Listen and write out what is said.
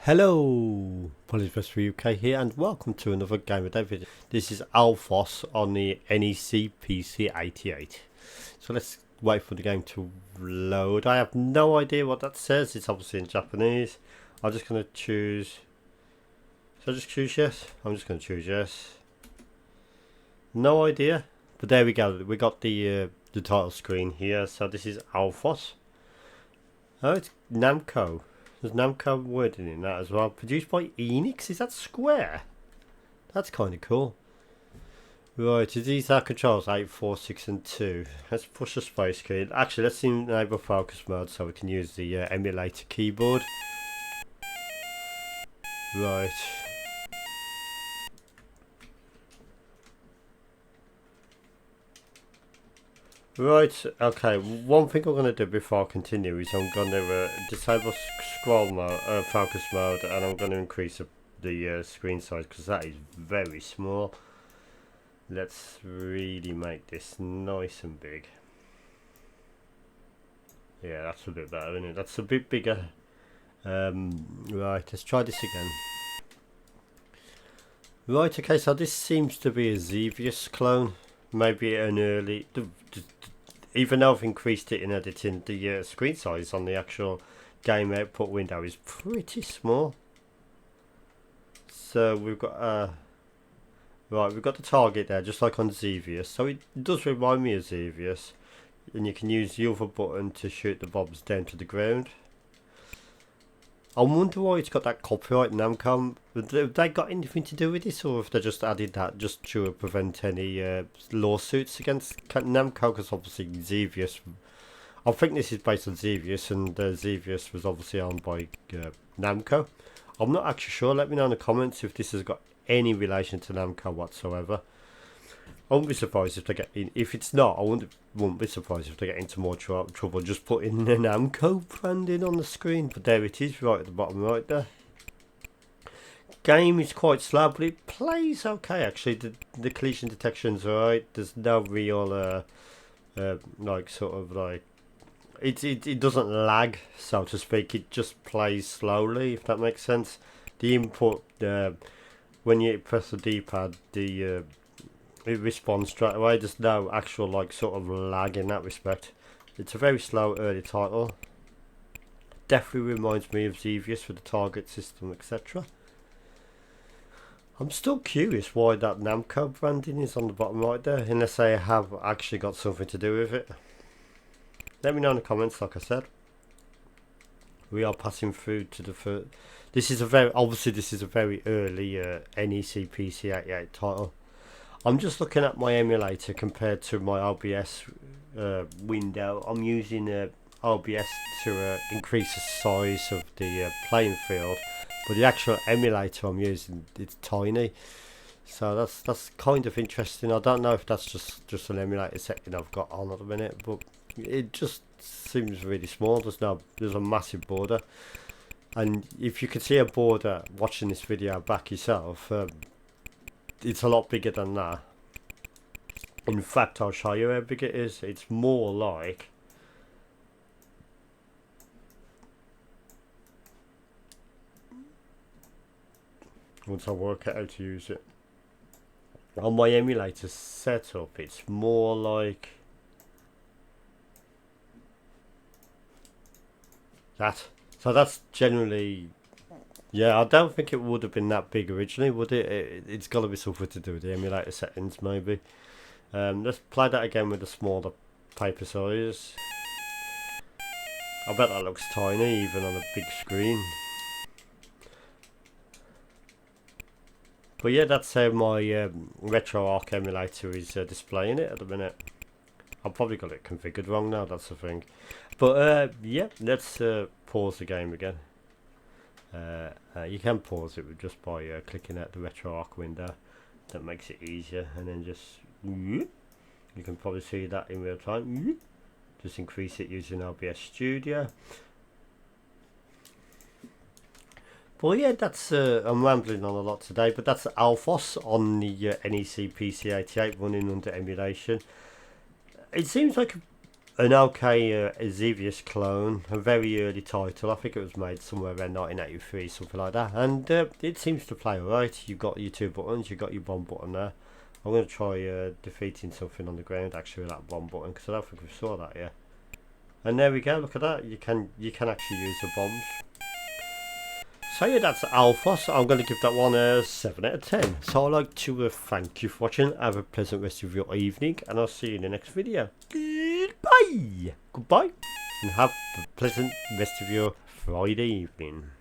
Hello, Polyverse UK here, and welcome to another Game of Day video. This is Alphos on the NEC PC88. So let's wait for the game to load. I have no idea what that says. It's obviously in Japanese. I'm just going to choose. Should I just choose yes? I'm just going to choose yes. No idea. But there we go. We got the title screen here. So this is Alphos. Oh, it's Namco. There's Namco wording in that as well. Produced by Enix. Is that Square? That's kind of cool. Right, these are controls 8, 4, 6 and 2. Let's push the space key. Actually, let's enable focus mode so we can use the emulator keyboard. Right. Right, okay, one thing I'm going to do before I continue is I'm going to disable scroll mode, focus mode, and I'm going to increase the screen size because that is very small. Let's really make this nice and big. Yeah, that's a bit better, isn't it? That's a bit bigger. Right, let's try this again. Right, okay, so this seems to be a Xevious clone. Maybe an early... Even though I've increased it in editing, the screen size on the actual game output window is pretty small. So we've got right, we've got the target there, just like on Xevious. So it does remind me of Xevious, and you can use the other button to shoot the bobs down to the ground. I wonder why it's got that copyright Namco. Have they got anything to do with this, or if they just added that just to prevent any lawsuits against Namco? Because obviously Xevious, I think this is based on Xevious, and Xevious was obviously owned by Namco. I'm not actually sure. Let me know in the comments if this has got any relation to Namco whatsoever. I wouldn't be surprised if they get in. If it's not, I wouldn't be surprised if they get into more trouble just putting the Namco branding on the screen. But there it is, right at the bottom right there. Game is quite slow, but it plays okay actually. The collision detection's alright. There's no real like sort of like it doesn't lag, so to speak. It just plays slowly, if that makes sense. The input when you press the D-pad, it responds straight away. There's no actual like sort of lag in that respect. It's a very slow early title. Definitely reminds me of Xevious with the target system, etc. I'm still curious why that Namco branding is on the bottom right there, unless they have actually got something to do with it. Let me know in the comments. Like I said, we are passing through to the first. This is a very early NEC PC88 title. I'm just looking at my emulator compared to my OBS window. I'm using OBS to increase the size of the playing field, but the actual emulator I'm using, it's tiny. So that's kind of interesting. I don't know if that's just an emulator setting I've got on at the minute, but it just seems really small. There's a massive border, and if you could see a border watching this video back yourself, it's a lot bigger than that. In fact, I'll show you how big it is. It's more like once I work out how to use it on my emulator setup, it's more like that. So that's generally, yeah, I don't think it would have been that big originally, would it? It's got to be something to do with the emulator settings, maybe. Let's play that again with a smaller paper size. I bet that looks tiny even on a big screen. But yeah, that's how my RetroArch emulator is displaying it at the minute. I've probably got it configured wrong now, that's the thing. But yeah, let's pause the game again. You can pause it just by clicking out the RetroArch window. That makes it easier, and then just you can probably see that in real time. Just increase it using OBS Studio. But yeah, that's I'm rambling on a lot today, but that's Alphos on the NEC PC88 running under emulation. It seems like an okay Xevious clone, a very early title. I think it was made somewhere around 1983, something like that. And it seems to play alright. You've got your 2 buttons, you've got your 1 button there. I'm going to try defeating something on the ground actually with that 1 button, because I don't think we saw that yet. And there we go, look at that. You can actually use the bombs. So yeah, that's Alphos. I'm going to give that one a 7 out of 10. So I'd like to thank you for watching. Have a pleasant rest of your evening, and I'll see you in the next video. Goodbye. Goodbye. And have a pleasant rest of your Friday evening.